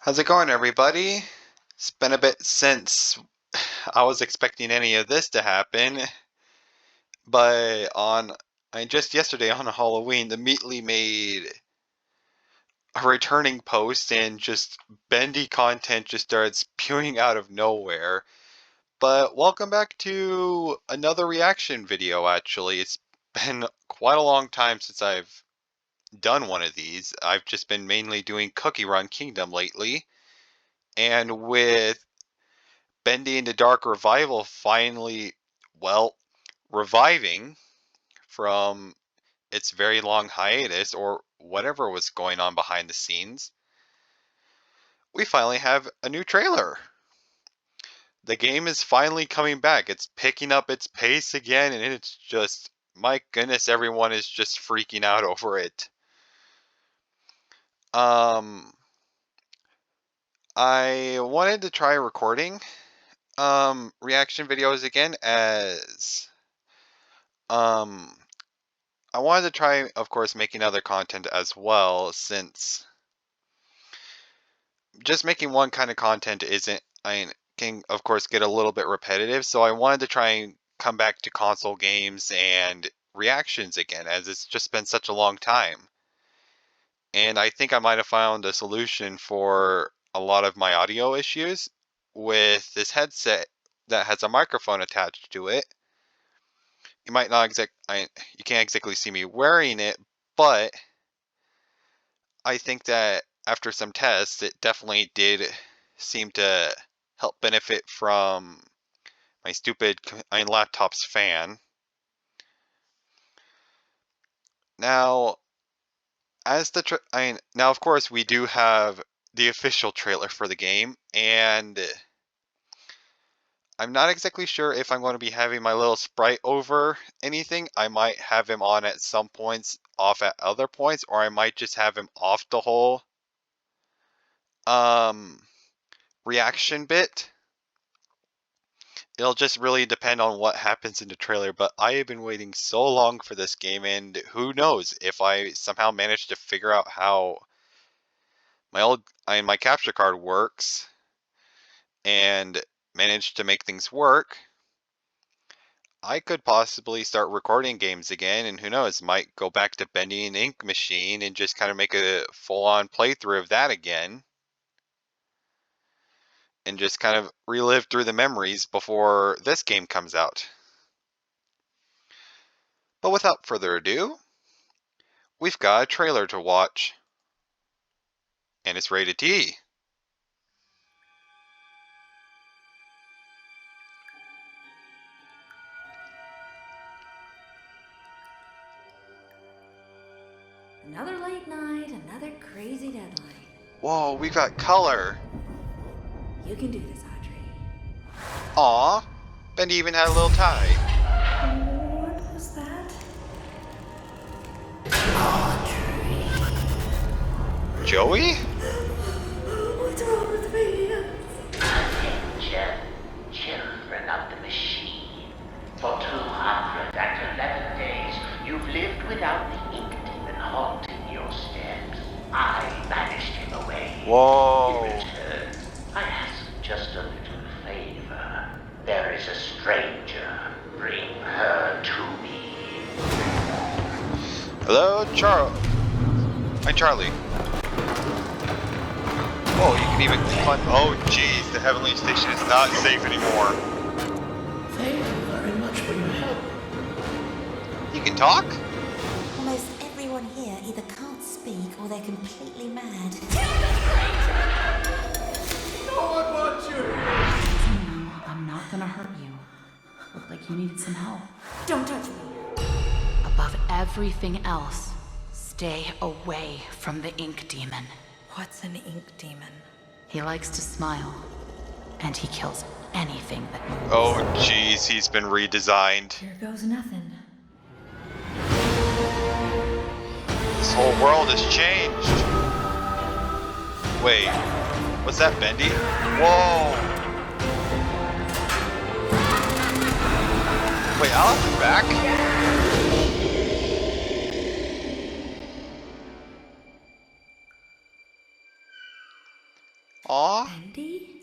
How's it going, everybody? It's been a bit since I was expecting any of this to happen, but just yesterday on Halloween, the Meatly made a returning post and just bendy content just started spewing out of nowhere. But welcome back to another reaction video, actually. It's been quite a long time since I've done one of these. I've just been mainly doing Cookie Run Kingdom lately, and with Bendy into Dark Revival finally, well, reviving from its very long hiatus or whatever was going on behind the scenes, we finally have a new trailer. The game is finally coming back. It's picking up its pace again, and it's just, my goodness, everyone is just freaking out over it. I wanted to try recording reaction videos again as I wanted to try, of course, making other content as well, since just making one kind of content isn't, I can, of course, get a little bit repetitive. So I wanted to try and come back to console games and reactions again, as it's just been such a long time. And I think I might have found a solution for a lot of my audio issues with this headset that has a microphone attached to it. You might not you can't exactly see me wearing it, but I think that after some tests, it definitely did seem to help benefit from my stupid laptop's fan. Now, now of course we do have the official trailer for the game, and I'm not exactly sure if I'm going to be having my little sprite over anything. I might have him on at some points, off at other points, or I might just have him off the whole reaction bit. It'll just really depend on what happens in the trailer, but I have been waiting so long for this game, and who knows if I somehow manage to figure out how my capture card works and manage to make things work, I could possibly start recording games again, and who knows, might go back to Bendy and Ink Machine and just kind of make a full-on playthrough of that again, and just kind of relive through the memories before this game comes out. But without further ado, we've got a trailer to watch, and it's rated T. Another late night, another crazy deadline. Whoa, we got color. You can do this, Audrey. Aw, Bendy even had a little tie. What was that? Audrey. Joey? What's wrong with me? Attention, children of the machine. For 211 days, you've lived without the ink demon haunting your steps. I banished him away. Whoa. In return, I ask just a little favor. There is a stranger. Bring her to me. Hello, Hi, Charlie. Whoa, you can even fun. Oh, jeez, the Heavenly Station is not safe anymore. Thank you very much for your help. You can talk? Almost everyone here either can't speak or they're completely mad. No one wants you. No, I'm not gonna hurt you. Looked like you needed some help. Don't touch me. Above everything else, stay away from the ink demon. What's an ink demon? He likes to smile, and he kills anything that moves. Oh, jeez, he's been redesigned. Here goes nothing. This whole world has changed. Wait, what's that, Bendy? Whoa! Wait, Alice is back? Aw. Bendy?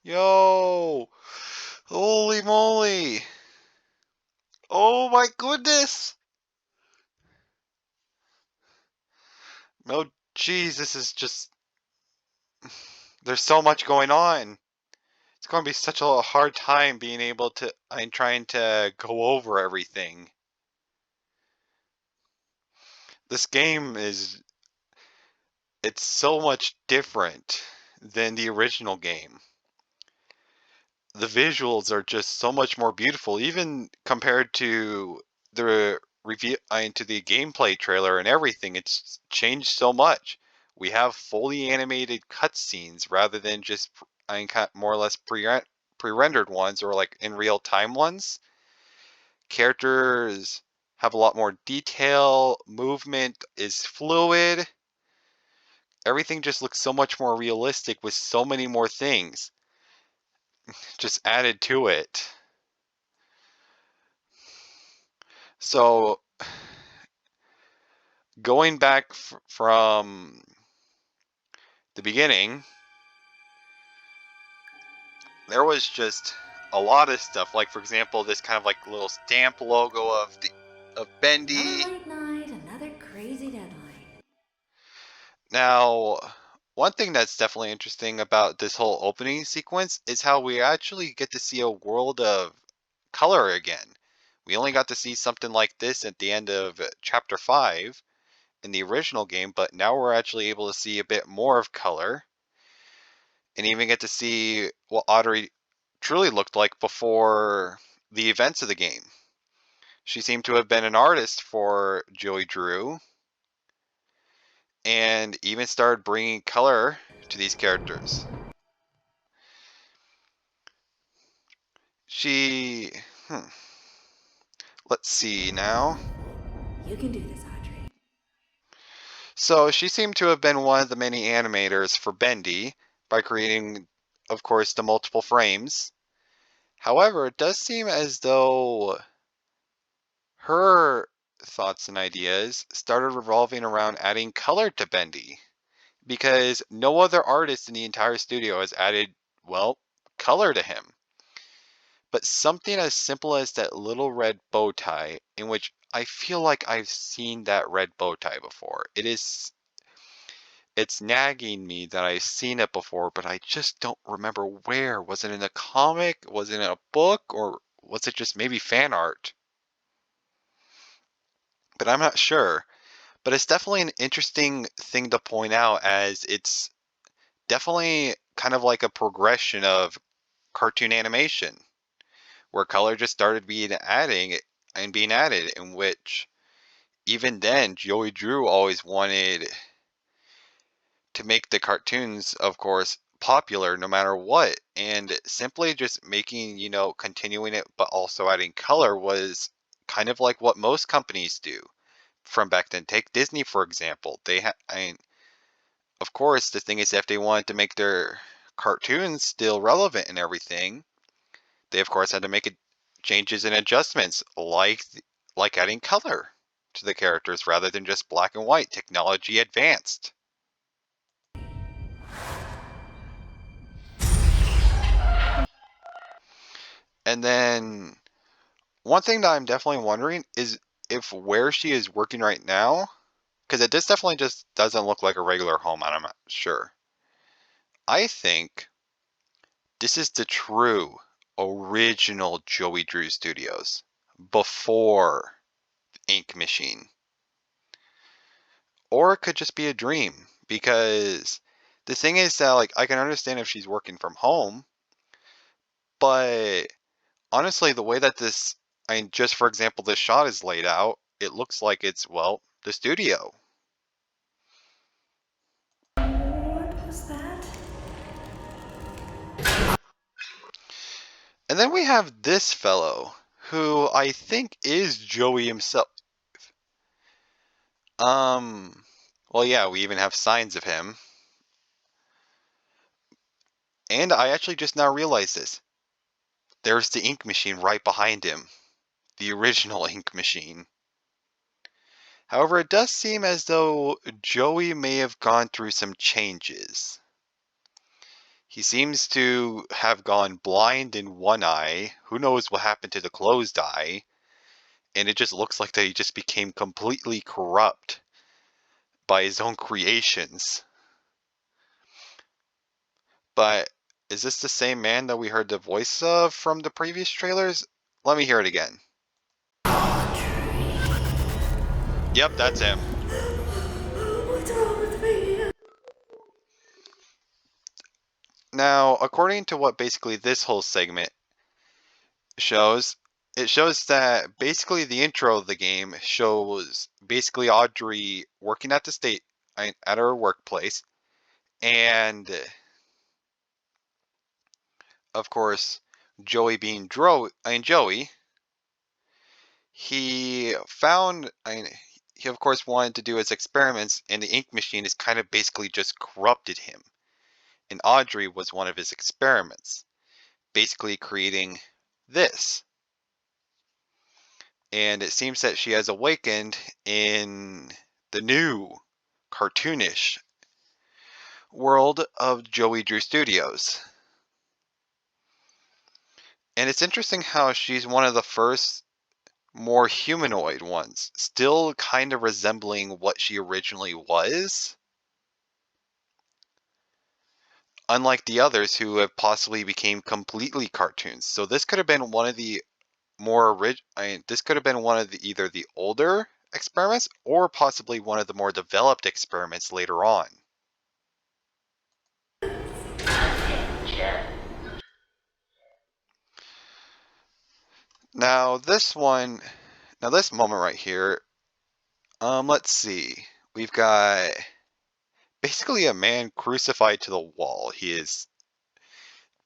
Yo. Holy moly. Oh my goodness. No, geez, this is just. There's so much going on. It's going to be such a hard time being able to. I'm trying to go over everything. This game is. It's so much different than the original game. The visuals are just so much more beautiful, even compared to the review into the gameplay trailer and everything. It's changed so much. We have fully animated cutscenes rather than just more or less pre-rendered ones or like in real time ones. Characters have a lot more detail, movement is fluid. Everything just looks so much more realistic with so many more things just added to it. So going back from the beginning, there was just a lot of stuff. Like for example, this kind of like little stamp logo of Another Bendy. late night, another crazy deadline. Now, one thing that's definitely interesting about this whole opening sequence is how we actually get to see a world of color again. We only got to see something like this at the end of chapter 5 in the original game, but now we're actually able to see a bit more of color and even get to see what Audrey truly looked like before the events of the game. She seemed to have been an artist for Joey Drew and even started bringing color to these characters. She. Hmm, let's see now. You can do this, Audrey. So she seemed to have been one of the many animators for Bendy by creating, of course, the multiple frames. However, it does seem as though her thoughts and ideas started revolving around adding color to Bendy because no other artist in the entire studio has added, well, color to him. But something as simple as that little red bow tie, in which I feel like I've seen that red bow tie before. It's nagging me that I've seen it before, but I just don't remember where. Was it in a comic? Was it in a book? Or was it just maybe fan art? But I'm not sure. But it's definitely an interesting thing to point out as it's definitely kind of like a progression of cartoon animation where color just started being added in which even then Joey Drew always wanted to make the cartoons, of course, popular no matter what. And simply just making, continuing it, but also adding color was kind of like what most companies do from back then. Take Disney, for example. I mean, of course, the thing is, if they wanted to make their cartoons still relevant and everything, they, of course, had to make changes and adjustments like adding color to the characters rather than just black and white. Technology advanced. And then one thing that I'm definitely wondering is if where she is working right now, because it just definitely just doesn't look like a regular home, and I'm not sure. I think this is the true original Joey Drew Studios before Ink Machine. Or it could just be a dream because the thing is that like I can understand if she's working from home, but honestly the way that just for example this shot is laid out, it looks like it's well, the studio. What was that? And then we have this fellow who I think is Joey himself. Well yeah, we even have signs of him. And I actually just now realized this. There's the ink machine right behind him. The original ink machine. However, it does seem as though Joey may have gone through some changes. He seems to have gone blind in one eye. Who knows what happened to the closed eye? And it just looks like that he just became completely corrupt by his own creations. But is this the same man that we heard the voice of from the previous trailers? Let me hear it again. Yep, that's him. What's wrong with me? Now, according to what basically this whole segment shows, it shows that basically the intro of the game shows basically Audrey working at the state at her workplace, and of course Joey being Joey, he found he of course wanted to do his experiments, and the ink machine is kind of basically just corrupted him. And Audrey was one of his experiments, basically creating this. And it seems that she has awakened in the new cartoonish world of Joey Drew Studios. And it's interesting how she's one of the first more humanoid ones, still kind of resembling what she originally was, unlike the others who have possibly became completely cartoons. So this could have been one of the this could have been one of either the older experiments or possibly one of the more developed experiments later on. Now this one, now this moment right here, let's see. We've got basically a man crucified to the wall. He is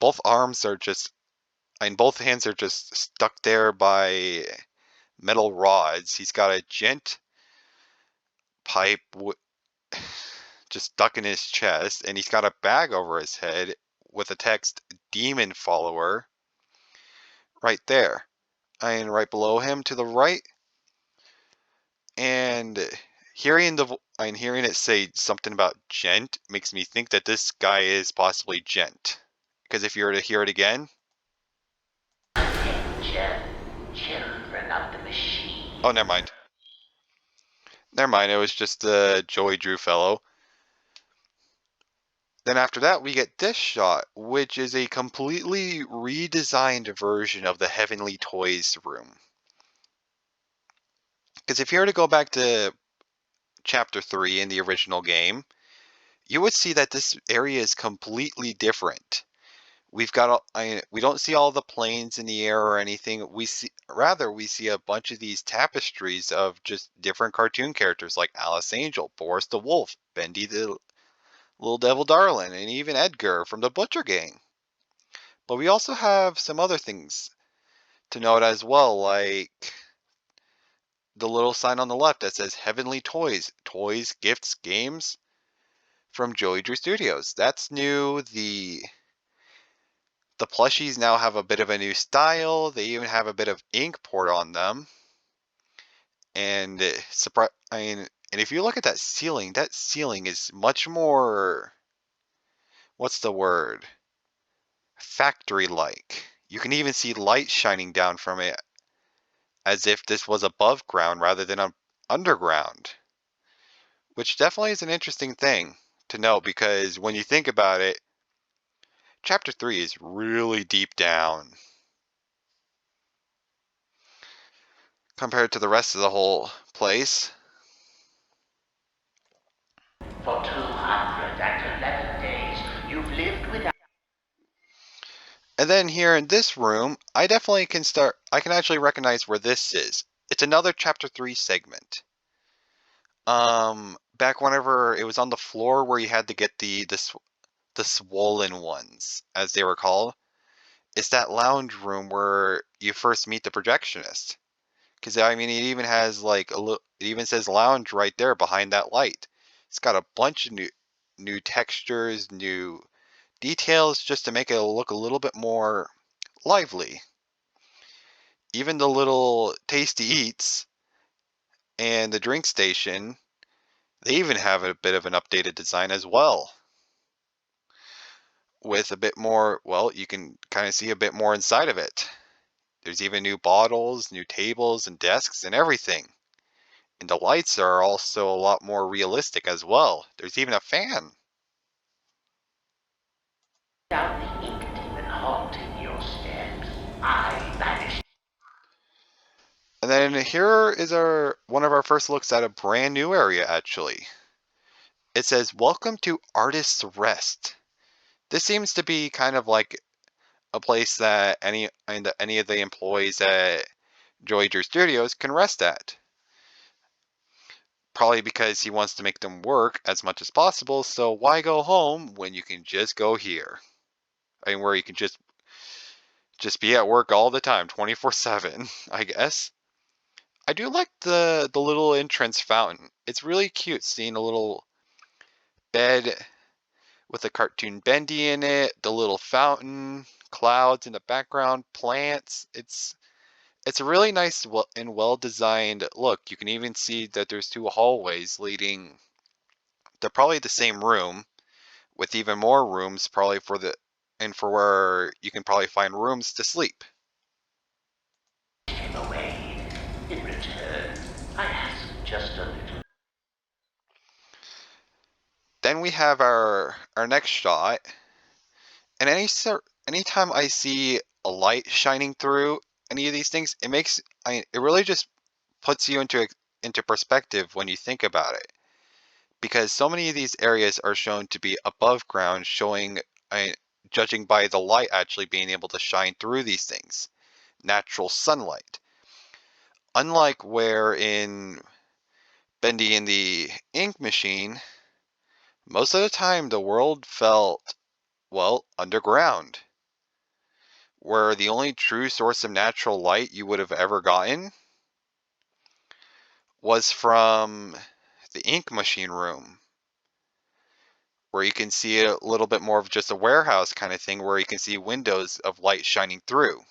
both arms are just and both hands are just stuck there by metal rods. He's got a gent pipe just stuck in his chest, and he's got a bag over his head with the text "Demon Follower" right there, and right below him to the right. And hearing it say something about gent makes me think that this guy is possibly Gent. Because if you were to hear it again, Children of the machine. oh, never mind. Never mind, it was just the Joey Drew fellow. Then after that, we get this shot, which is a completely redesigned version of the Heavenly Toys room. Because if you were to go back to Chapter 3 in the original game, you would see that this area is completely different. We've got we don't see all the planes in the air or anything. We see a bunch of these tapestries of just different cartoon characters like Alice Angel, Boris the Wolf, Bendy the Little Devil Darlin', and even Edgar from the Butcher Gang. But we also have some other things to note as well, like the little sign on the left that says Heavenly Toys, Toys, Gifts, Games from Joey Drew Studios. That's new. The plushies now have a bit of a new style. They even have a bit of ink poured on them. And and if you look at that ceiling is much more, what's the word? Factory-like. You can even see light shining down from it as if this was above ground rather than underground. Which definitely is an interesting thing to note, because when you think about it, Chapter 3 is really deep down compared to the rest of the whole place. For 211 days, you've lived without. And then here in this room, I can actually recognize where this is. It's another Chapter 3 segment. Back whenever it was on the floor where you had to get the swollen ones, as they were called. It's that lounge room where you first meet the projectionist. Because I mean, it even has like it even says lounge right there behind that light. It's got a bunch of new textures, new details, just to make it look a little bit more lively. Even the little tasty eats And the drink station, they even have a bit of an updated design as well. With a bit more, well, you can kind of see a bit more inside of it. There's even new bottles, new tables and desks and everything. And the lights are also a lot more realistic as well. There's even a fan. Without the ink demon haunting your steps, I banish. And then here is our one of our first looks at a brand new area actually. It says, "Welcome to Artist's Rest." This seems to be kind of like a place that any of the employees at Voyager Studios can rest at. Probably because he wants to make them work as much as possible, so why go home when you can just go here? I mean, where you can just be at work all the time, 24/7, I guess. I do like the little entrance fountain. It's really cute seeing a little bed with a cartoon Bendy in it, the little fountain, clouds in the background, plants. It's a really nice and well designed look. You can even see that there's two hallways leading to probably the same room, with even more rooms probably for where you can probably find rooms to sleep. Him away. In return, I ask just a little. Then we have our next shot, and anytime I see a light shining through any of these things, it really just puts you into perspective when you think about it, because so many of these areas are shown to be above ground, showing I judging by the light actually being able to shine through these things, natural sunlight. Unlike where in Bendy in the ink machine, most of the time the world felt, well, underground, where the only true source of natural light you would have ever gotten was from the ink machine room, where you can see a little bit more of just a warehouse kind of thing, where you can see windows of light shining through.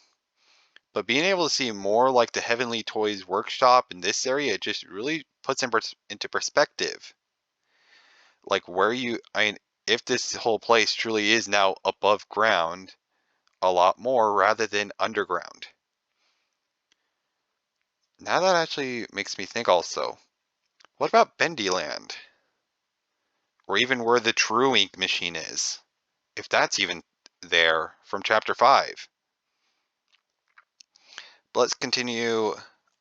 But being able to see more like the Heavenly Toys workshop in this area, it just really puts into perspective. Like if this whole place truly is now above ground a lot more rather than underground. Now that actually makes me think also, what about Bendyland? Or even where the true ink machine is? If that's even there from chapter 5. But let's continue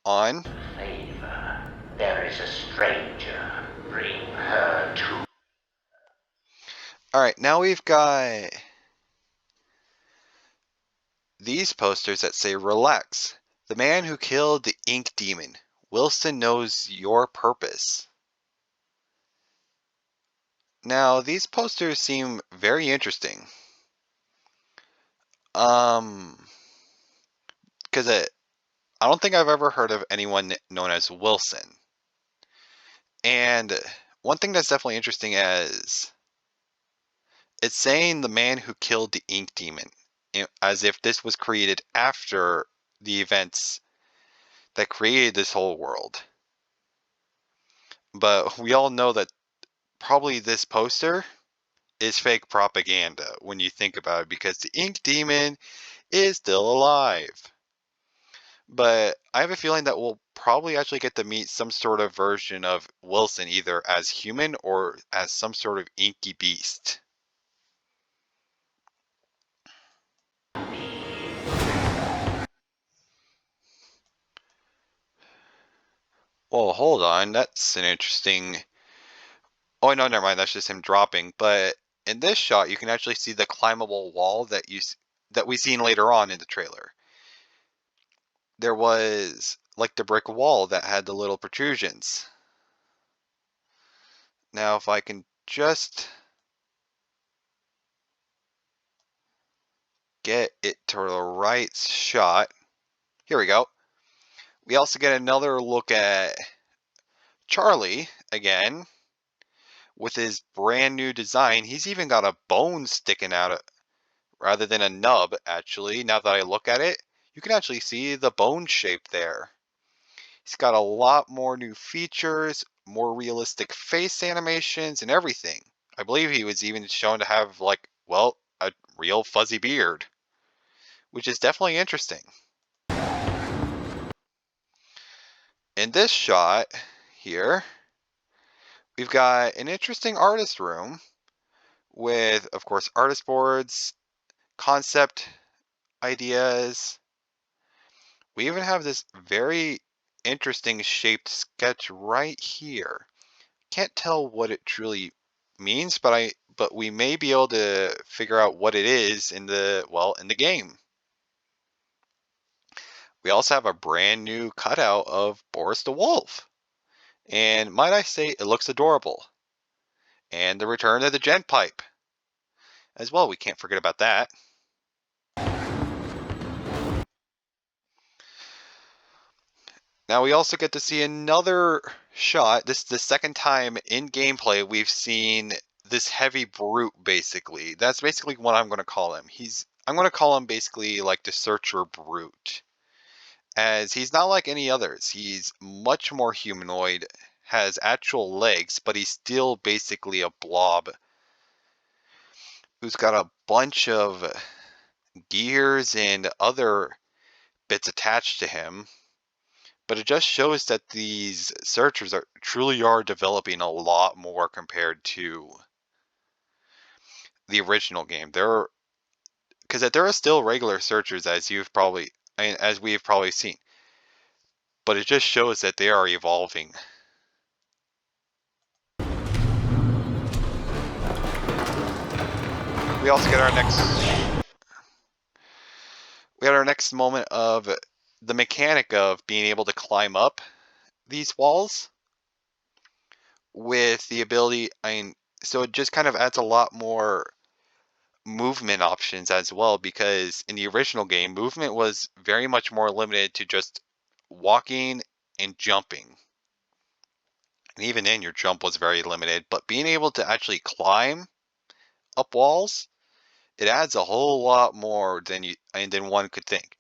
on. Favor. There is a stranger. Bring her to. Alright, now we've got these posters that say, "Relax. The man who killed the ink demon. Wilson knows your purpose." Now, these posters seem very interesting. Because I don't think I've ever heard of anyone known as Wilson. And one thing that's definitely interesting is it's saying the man who killed the ink demon, as if this was created after the events that created this whole world. But we all know that probably this poster is fake propaganda when you think about it, because the ink demon is still alive. But I have a feeling that we'll probably actually get to meet some sort of version of Wilson, either as human or as some sort of inky beast. Well, hold on, that's an interesting. Oh no, never mind. That's just him dropping. But in this shot, you can actually see the climbable wall that we seen later on in the trailer. There was like the brick wall that had the little protrusions. Now, if I can just get it to the right shot. Here we go. We also get another look at Charlie again with his brand new design. He's even got a bone sticking out rather than a nub, actually. Now that I look at it, you can actually see the bone shape there. He's got a lot more new features, more realistic face animations, and everything. I believe he was even shown to have, like, well, a real fuzzy beard, which is definitely interesting. In this shot here, we've got an interesting artist room with, of course, artist boards, concept ideas. We even have this very interesting shaped sketch right here. Can't tell what it truly means, but we may be able to figure out what it is in the game. We also have a brand new cutout of Boris the Wolf. And might I say it looks adorable. And the return of the gent pipe as well. We can't forget about that. Now we also get to see another shot. This is the second time in gameplay we've seen this heavy brute basically. That's basically what I'm going to call him. I'm going to call him basically like the searcher brute. As he's not like any others. He's much more humanoid, has actual legs, but he's still basically a blob who's got a bunch of gears and other bits attached to him. But it just shows that these searchers truly are developing a lot more compared to the original game. Because there are still regular searchers as we've probably seen, but it just shows that they are evolving. We also get our next moment of the mechanic of being able to climb up these walls with the ability. So it just kind of adds a lot more movement options as well, because in the original game movement was very much more limited to just walking and jumping, and even then your jump was very limited, but being able to actually climb up walls, it adds a whole lot more than one could think.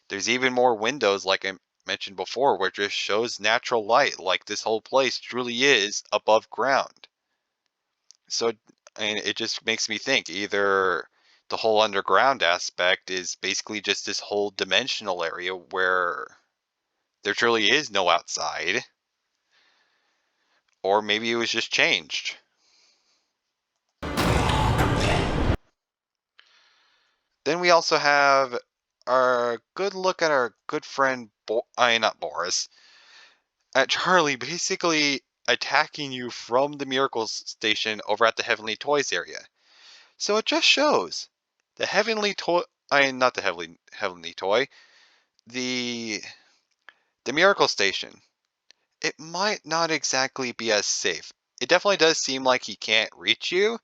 There's even more windows, like I mentioned before, where it just shows natural light, like this whole place truly is above ground. So, and it just makes me think either the whole underground aspect is basically just this whole dimensional area where there truly is no outside, or maybe it was just changed. Then we also have our good look at our good friend, not Boris, at Charlie basically attacking you from the Miracle Station over at the Heavenly Toys area. So it just shows the Heavenly Toy, not the Heavenly Toy, the the Miracle Station. It might not exactly be as safe. It definitely does seem like he can't reach you,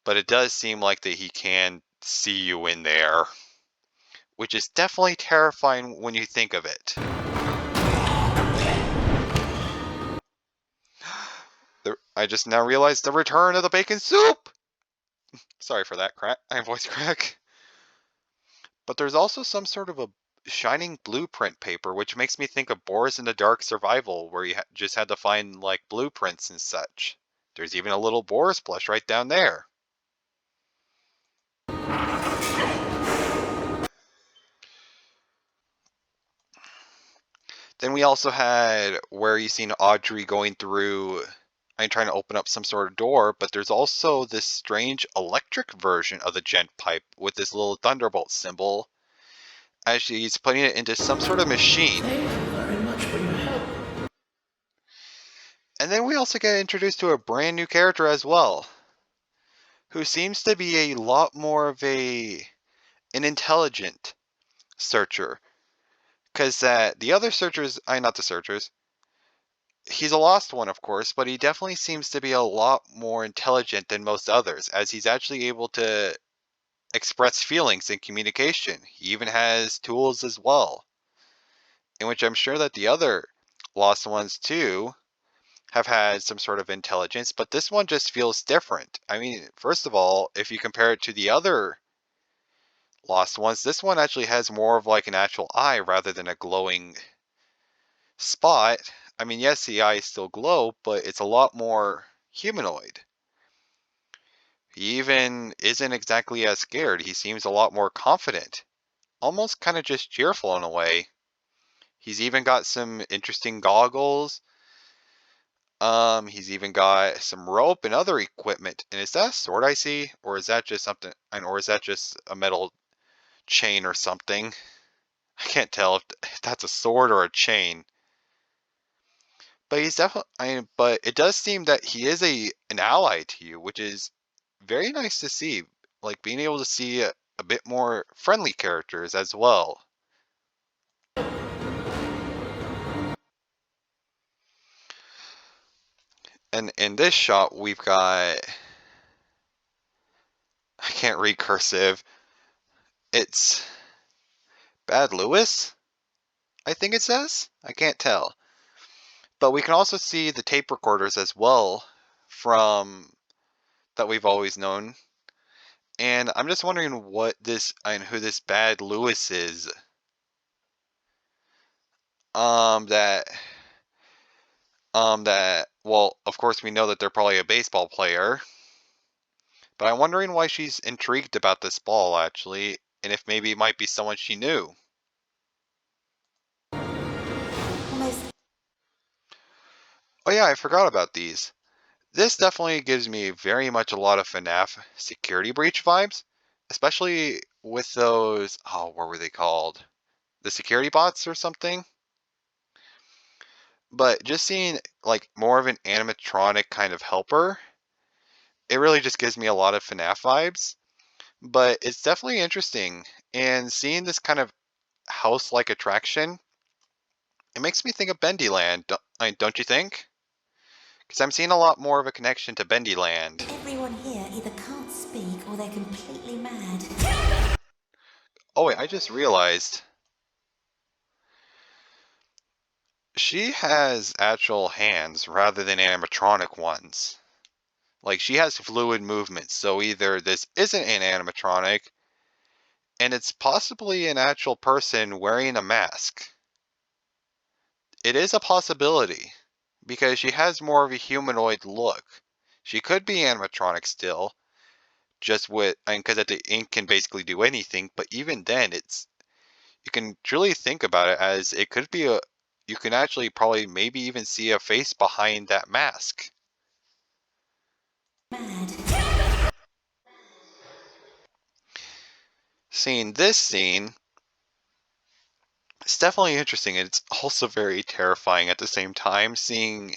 but it does seem like that he can see you in there, which is definitely terrifying when you think of it. I just now realized the return of the bacon soup. Sorry for that voice crack. But there's also some sort of a shining blueprint paper, which makes me think of Boris in the Dark Survival, where you just had to find like blueprints and such. There's even a little Boris plush right down there. Then we also had where you seen Audrey going through and trying to open up some sort of door, but there's also this strange electric version of the gent pipe with this little thunderbolt symbol as she's putting it into some sort of machine. Thank you very much for your help. And then we also get introduced to a brand new character as well, who seems to be a lot more of an intelligent searcher. Because the other searchers, not the searchers, he's a lost one, of course, but he definitely seems to be a lot more intelligent than most others, as he's actually able to express feelings in communication. He even has tools as well, in which I'm sure that the other lost ones too have had some sort of intelligence, but this one just feels different. I mean, first of all, if you compare it to the other lost ones, this one actually has more of like an actual eye rather than a glowing Spot, I mean, yes, the eyes still glow, but it's a lot more humanoid. He even isn't exactly as scared. He seems a lot more confident, almost kind of just cheerful in a way. He's even got some interesting goggles. He's even got some rope and other equipment. And is that a sword I see, or is that just something? Or is that just a metal chain or something? I can't tell if that's a sword or a chain. But he's definitely. But it does seem that he is an ally to you, which is very nice to see. Like being able to see a bit more friendly characters as well. And in this shot, we've got. I can't read cursive. It's Bad Lewis, I think it says. I can't tell. But we can also see the tape recorders as well from that we've always known. And I'm just wondering what this and who this Bad Lewis is. That well, of course we know that they're probably a baseball player. But I'm wondering why she's intrigued about this ball actually, and if maybe it might be someone she knew. Almost Oh yeah, I forgot about these. This definitely gives me very much a lot of FNAF security breach vibes, especially with those, oh, what were they called? The security bots or something? But just seeing like more of an animatronic kind of helper, it really just gives me a lot of FNAF vibes. But it's definitely interesting. And seeing this kind of house-like attraction, it makes me think of Bendyland, don't you think? Because I'm seeing a lot more of a connection to Bendyland. everyone here either can't speak or they're completely mad. Oh wait, I just realized she has actual hands rather than animatronic ones. Like she has fluid movement, so either this isn't an animatronic and it's possibly an actual person wearing a mask. It is a possibility because she has more of a humanoid look. She could be animatronic still, just with, I mean, because the ink can basically do anything, but even then, you can truly think about it as it could be you can actually probably maybe even see a face behind that mask. Mad. Seeing this scene, it's definitely interesting. It's also very terrifying at the same time, seeing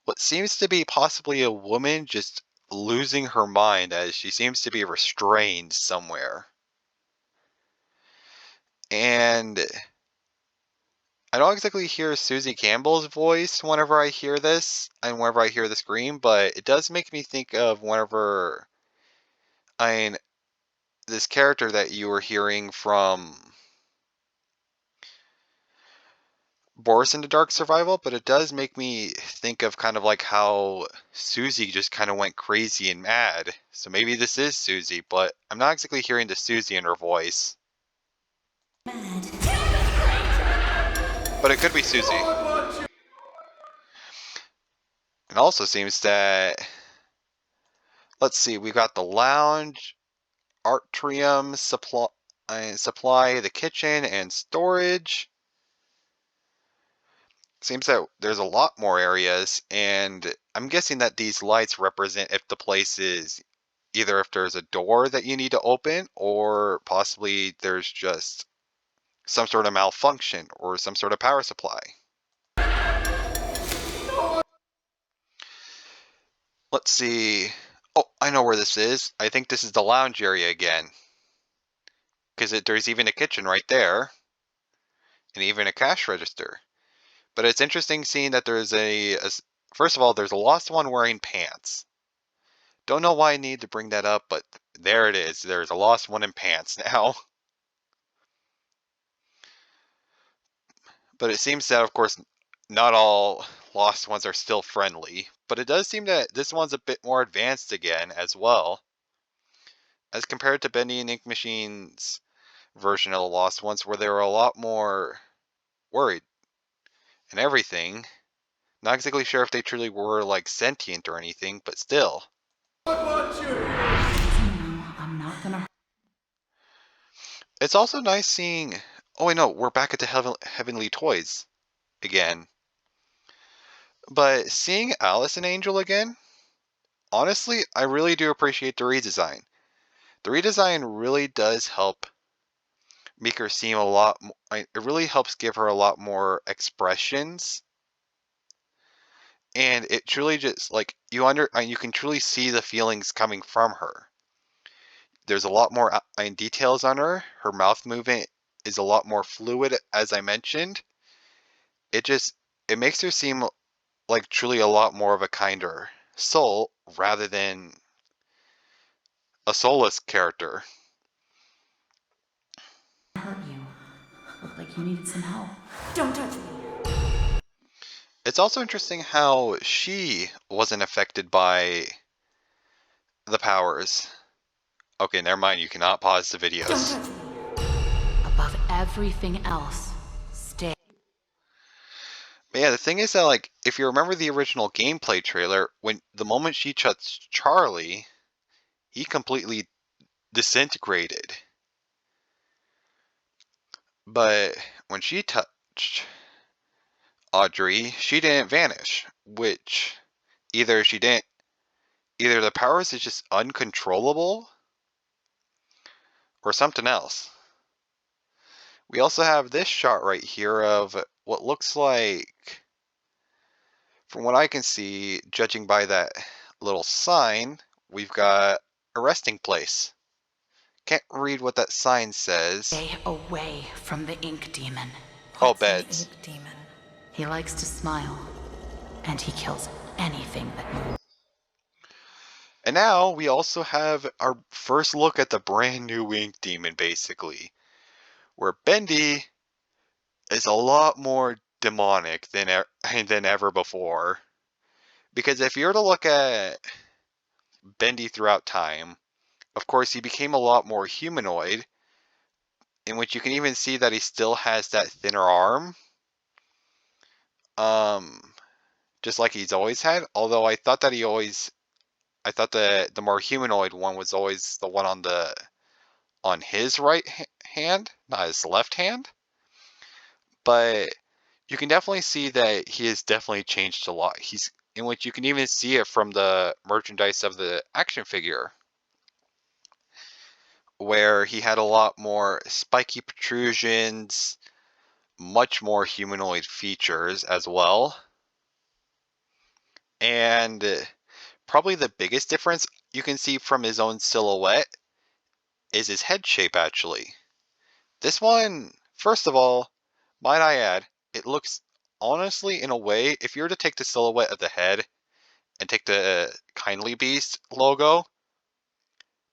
what seems to be possibly a woman just losing her mind as she seems to be restrained somewhere. And I don't exactly hear Susie Campbell's voice whenever I hear this and whenever I hear the scream, but it does make me think of whenever I mean, this character that you were hearing from Boris in the Dark Survival, but it does make me think of kind of like how Susie just kind of went crazy and mad. So maybe this is Susie, but I'm not exactly hearing the Susie in her voice. Mad. But it could be Susie. It also seems that, let's see, we got the lounge, atrium, supply, the kitchen, and storage. Seems that there's a lot more areas, and I'm guessing that these lights represent if the place is either if there's a door that you need to open, or possibly there's just some sort of malfunction or some sort of power supply. Let's see. Oh, I know where this is. I think this is the lounge area again, because there's even a kitchen right there, and even a cash register. But it's interesting seeing that there's first of all, there's a lost one wearing pants. Don't know why I need to bring that up, but there it is. There's a lost one in pants now. But it seems that, of course, not all lost ones are still friendly. But it does seem that this one's a bit more advanced again as well, as compared to Bendy and Ink Machine's version of the lost ones, where they were a lot more worried. and everything. Not exactly sure if they truly were like sentient or anything, but still. I'm not gonna. It's also nice seeing. Oh, wait, no, we're back at the Heavenly Toys again. But seeing Alice and Angel again, honestly, I really do appreciate the redesign. The redesign really does help make her seem a lot. It really helps give her a lot more expressions, and it truly just like you can truly see the feelings coming from her. There's a lot more details on her. Her mouth movement is a lot more fluid, as I mentioned. It just it makes her seem like truly a lot more of a kinder soul rather than a soulless character. Hurt you. Looked like you needed some help. Don't touch me. It's also interesting how she wasn't affected by the powers. Okay, never mind. You cannot pause the Don't videos. touch me. Above everything else, stay. But yeah, the thing is that like if you remember the original gameplay trailer, when the moment she touched Charlie, he completely disintegrated. But when she touched Audrey, she didn't vanish, which either she didn't either the powers is just uncontrollable or something else. We also have this shot right here of what looks like, from what I can see, judging by that little sign, we've got a resting place. Can't read what that sign says. Stay away from the ink demon. Oh, What's an beds. ink demon? He likes to smile, and he kills anything that moves. And now we also have our first look at the brand new ink demon, basically, where Bendy is a lot more demonic than than ever before. Because if you were to look at Bendy throughout time, of course he became a lot more humanoid, in which you can even see that he still has that thinner arm. Um, just like he's always had. Although I thought the more humanoid one was always the one on his right hand, not his left hand. But you can definitely see that he has definitely changed a lot. He's in which you can even see it from the merchandise of the action figure, where he had a lot more spiky protrusions, much more humanoid features as well. And probably the biggest difference you can see from his own silhouette is his head shape, actually. This one, first of all, might I add, it looks honestly, in a way, if you were to take the silhouette of the head and take the Kindly Beast logo,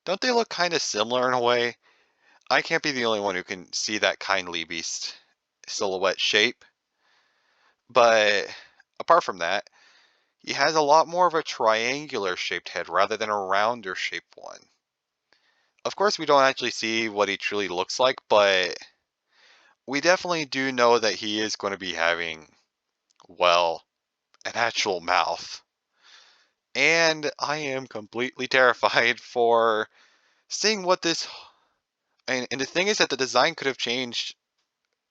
don't they look kind of similar in a way? I can't be the only one who can see that Kindly Beast silhouette shape. But apart from that, he has a lot more of a triangular shaped head rather than a rounder shaped one. Of course, we don't actually see what he truly looks like, but we definitely do know that he is going to be having, well, an actual mouth. And I am completely terrified for seeing what this. And the thing is that the design could have changed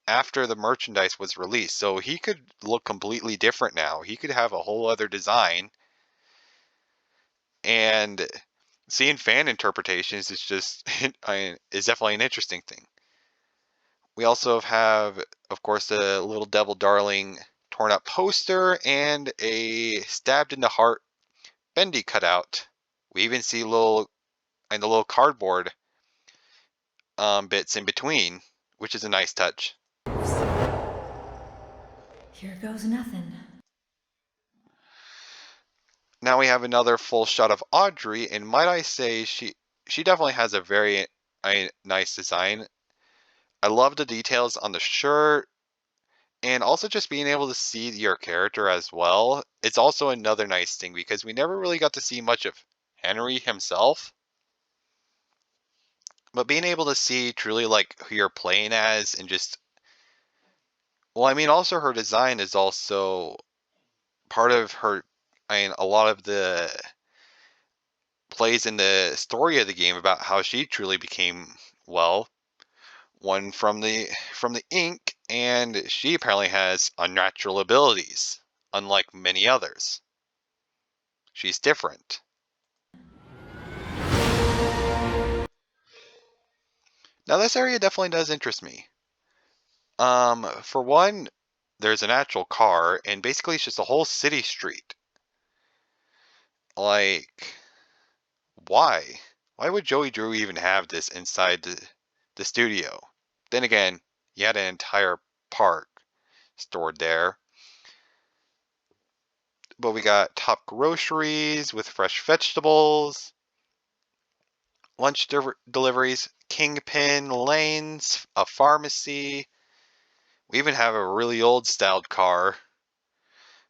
after the merchandise was released. So he could look completely different now. He could have a whole other design. And seeing fan interpretations is just is definitely an interesting thing. We also have, of course, the little Devil Darling torn up poster and a stabbed in the heart Bendy cutout. We even see the little cardboard bits in between, which is a nice touch. Here goes nothing. Now we have another full shot of Audrey, and might I say she definitely has a very nice design. I love the details on the shirt, and also just being able to see your character as well. It's also another nice thing because we never really got to see much of Henry himself, but being able to see truly like who you're playing as and just Well, I mean, also her design is also part of her. I mean, a lot of the plays in the story of the game about how she truly became, well, one from the ink, and she apparently has unnatural abilities, unlike many others. She's different. Now, this area definitely does interest me. For one, there's an actual car, and basically it's just a whole city street. Like, why? Why would Joey Drew even have this inside the studio? Then again, you had an entire park stored there. But we got top groceries with fresh vegetables, lunch deliveries, kingpin lanes, a pharmacy. We even have a really old styled car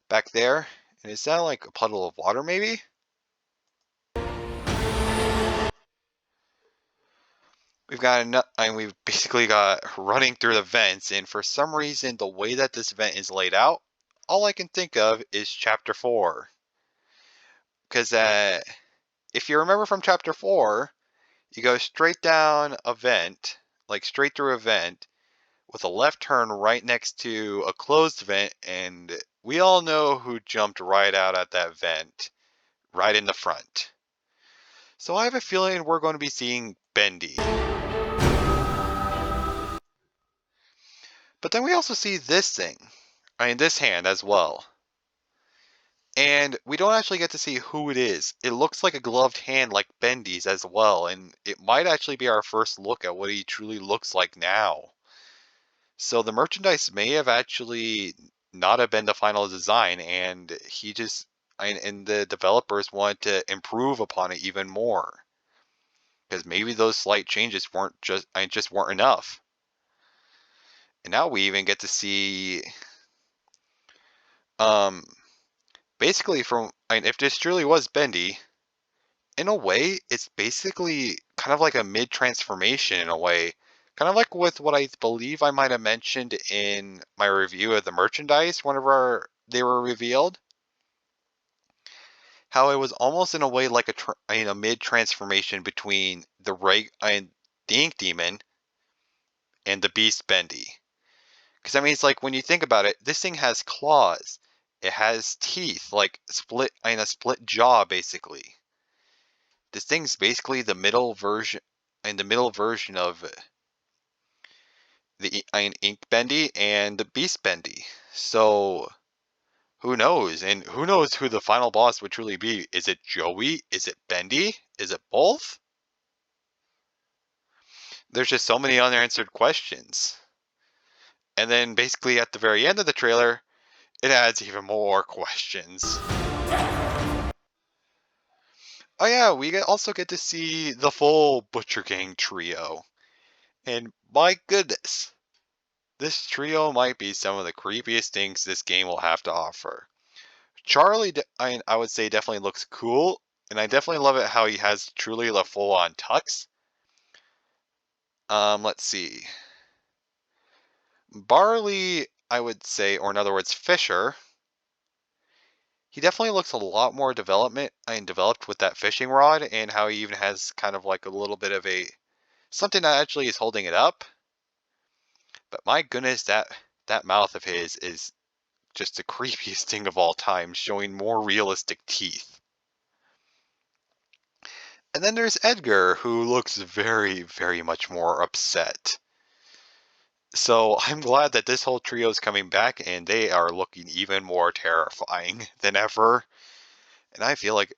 back there. And is that like a puddle of water maybe? We've basically got running through the vents, and for some reason, the way that this vent is laid out, all I can think of is Chapter 4. Because if you remember from Chapter 4, you go straight down a vent, like straight through a vent, with a left turn right next to a closed vent, and we all know who jumped right out at that vent, right in the front. So I have a feeling we're going to be seeing Bendy. But then we also see this thing. I mean, this hand as well. And we don't actually get to see who it is. It looks like a gloved hand like Bendy's as well, and it might actually be our first look at what he truly looks like now. So the merchandise may have actually not have been the final design, and and the developers wanted to improve upon it even more. Because maybe those slight changes just weren't enough. And now we even get to see um basically if this truly was Bendy, in a way, it's basically kind of like a mid transformation in a way. Kind of like with what I believe I might have mentioned in my review of the merchandise whenever they were revealed. How it was almost in a way like a mid transformation between the Ink Demon and the Beast Bendy. Because I mean, it's like when you think about it, this thing has claws, it has teeth, like a split jaw basically. This thing's basically the middle version of the Ink Bendy and the Beast Bendy. So who knows? And who knows who the final boss would truly be? Is it Joey? Is it Bendy? Is it both? There's just so many unanswered questions. And then basically at the very end of the trailer, it adds even more questions. Oh yeah, also get to see the full Butcher Gang trio. And my goodness, this trio might be some of the creepiest things this game will have to offer. Charlie, I would say definitely looks cool, and I definitely love it how he has truly the full-on tux. Let's see. Barley, I would say, or in other words, Fisher. He definitely looks a lot more developed with that fishing rod, and how he even has kind of like a little bit of something that actually is holding it up. But my goodness, that mouth of his is just the creepiest thing of all time, showing more realistic teeth. And then there's Edgar, who looks very, very much more upset. So I'm glad that this whole trio is coming back, and they are looking even more terrifying than ever. And I feel like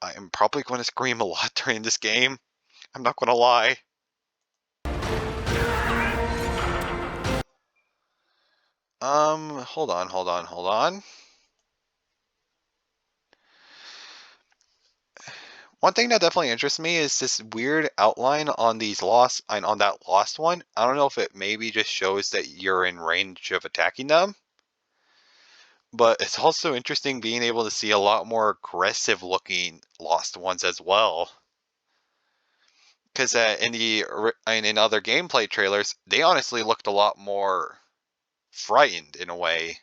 I am probably going to scream a lot during this game. I'm not going to lie. Hold on. One thing that definitely interests me is this weird outline on these lost and on that lost one. I don't know if it maybe just shows that you're in range of attacking them, but it's also interesting being able to see a lot more aggressive looking lost ones as well. Because in other gameplay trailers, they honestly looked a lot more frightened in a way.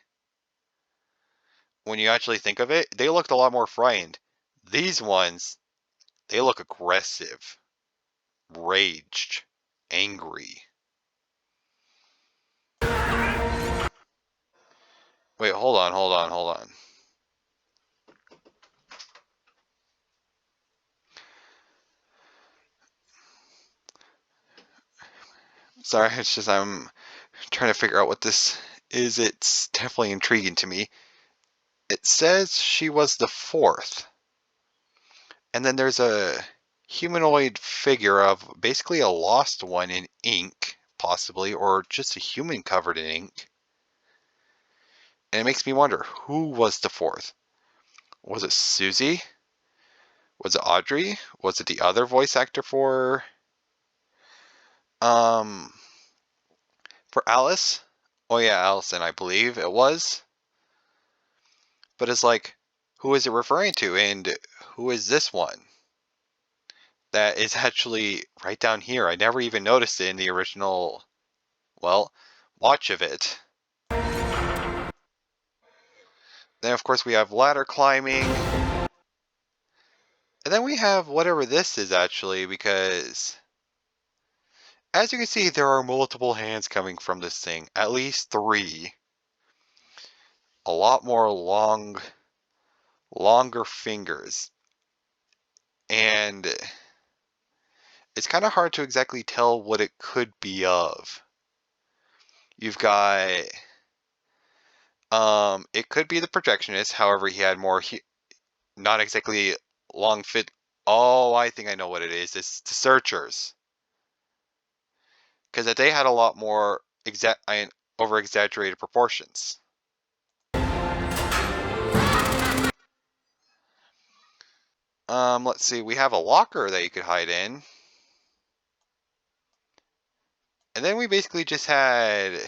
When you actually think of it, they looked a lot more frightened. These ones, they look aggressive, raged, angry. Wait, hold on, hold on, hold on. Sorry, it's just I'm trying to figure out what this is. It's definitely intriguing to me. It says she was the fourth. And then there's a humanoid figure of basically a lost one in ink, possibly, or just a human covered in ink. And it makes me wonder, who was the fourth? Was it Susie? Was it Audrey? Was it the other voice actor um for Alice? Oh yeah, Allison, I believe it was. But it's like, who is it referring to, and who is this one? That is actually right down here. I never even noticed it in the original, well, watch of it. Then of course we have ladder climbing. And then we have whatever this is actually, because as you can see, there are multiple hands coming from this thing. At least three. A lot more longer fingers. And it's kind of hard to exactly tell what it could be of. You've got, it could be the projectionist, however, he had more, not exactly long fit. Oh, I think I know what it is. It's the searchers. Because they had a lot more over exaggerated proportions. Let's see. We have a locker that you could hide in. And then we basically just had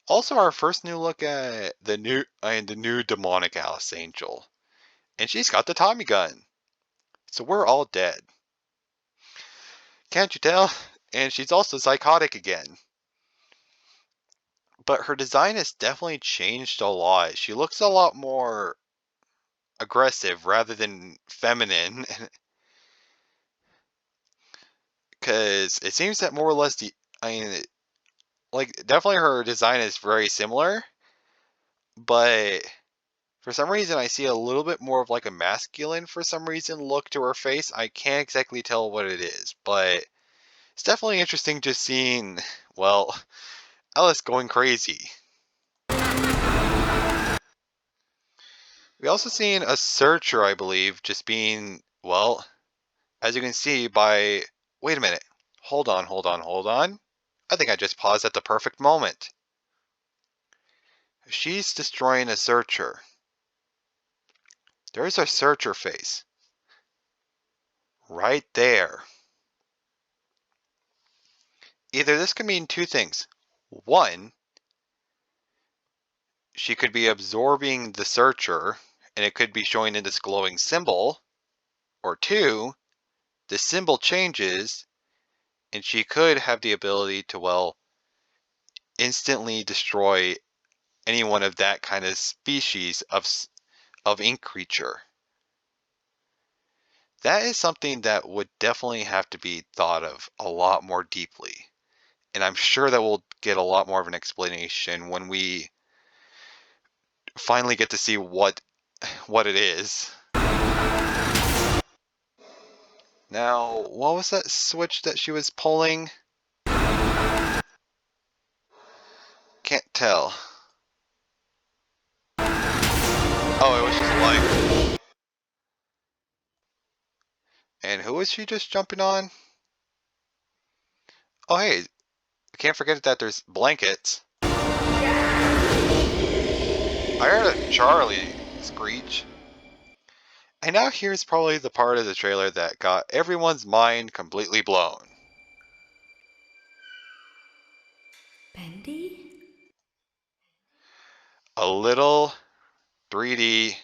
also our first new look at the new demonic Alice Angel. And she's got the Tommy gun. So we're all dead. Can't you tell? And she's also psychotic again. But her design has definitely changed a lot. She looks a lot more aggressive rather than feminine. Because it seems that more or less I mean, like, definitely her design is very similar, but for some reason I see a little bit more of like a masculine, for some reason, look to her face. I can't exactly tell what it is, but it's definitely interesting just seeing, well, Alice going crazy. We also seen a searcher, I believe, just being, well, as you can see by, wait a minute, hold on, hold on, hold on. I think I just paused at the perfect moment. She's destroying a searcher. There's our searcher face. Right there. Either this could mean two things. One, she could be absorbing the searcher, and it could be showing in this glowing symbol. Or two, the symbol changes, and she could have the ability to, well, instantly destroy anyone of that kind of species of ink creature. That is something that would definitely have to be thought of a lot more deeply. And I'm sure that we'll get a lot more of an explanation when we finally get to see what it is. Now, what was that switch that she was pulling? Can't tell. Oh, it was just light. And who was she just jumping on? Oh, hey, I can't forget that there's blankets. I heard a Charlie screech. And now here's probably the part of the trailer that got everyone's mind completely blown. Bendy? A little 3D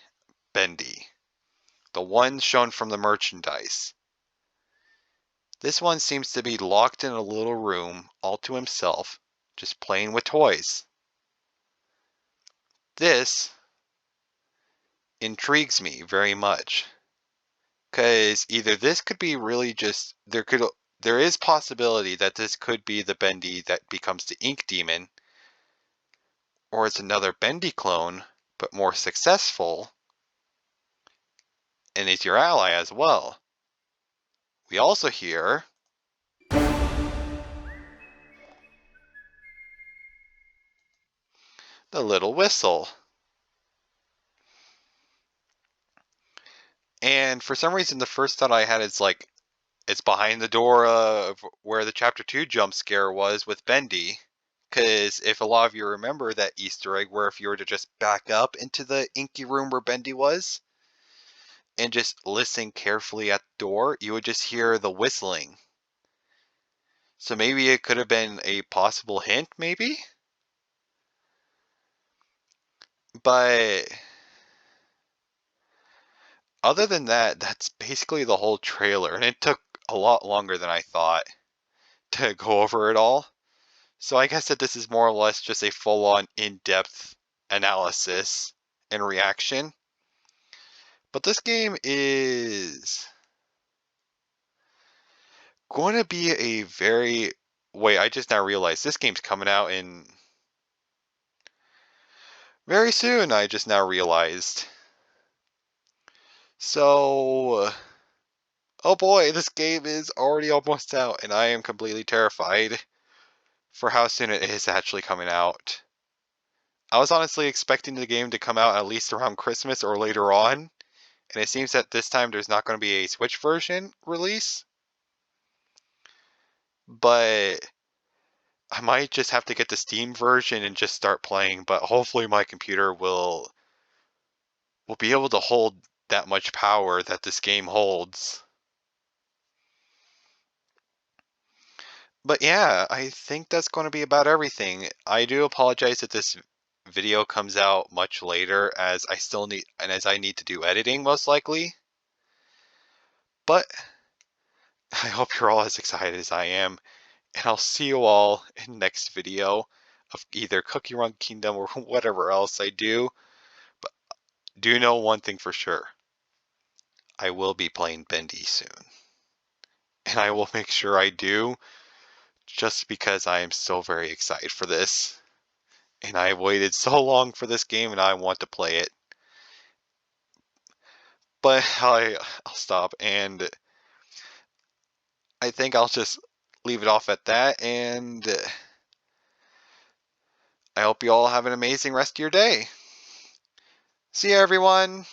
Bendy. The one shown from the merchandise. This one seems to be locked in a little room all to himself, just playing with toys. This intrigues me very much. Because either this could be really just there is possibility that this could be the Bendy that becomes the Ink Demon, or it's another Bendy clone, but more successful, and is your ally as well. We also hear the little whistle. And for some reason, the first thought I had is like, it's behind the door of where the Chapter 2 jump scare was with Bendy. Because if a lot of you remember that Easter egg, where if you were to just back up into the inky room where Bendy was, and just listen carefully at the door, you would just hear the whistling. So maybe it could have been a possible hint, maybe? But other than that, that's basically the whole trailer, and it took a lot longer than I thought to go over it all. So I guess that this is more or less just a full-on in-depth analysis and reaction. But this game is going to be a very... Wait, I just now realized this game's coming out in very soon, I just now realized. So, oh boy, this game is already almost out, and I am completely terrified for how soon it is actually coming out. I was honestly expecting the game to come out at least around Christmas or later on, and it seems that this time there's not going to be a Switch version release, but I might just have to get the Steam version and just start playing, but hopefully my computer will be able to hold that much power that this game holds. But yeah, I think that's going to be about everything. I do apologize that this video comes out much later as I need to do editing most likely. But I hope you're all as excited as I am, and I'll see you all in next video of either Cookie Run Kingdom or whatever else I do. But do know one thing for sure. I will be playing Bendy soon. And I will make sure I do, just because I am so very excited for this. And I waited so long for this game and I want to play it. But I'll stop, and I think I'll just leave it off at that, and I hope you all have an amazing rest of your day. See you, everyone!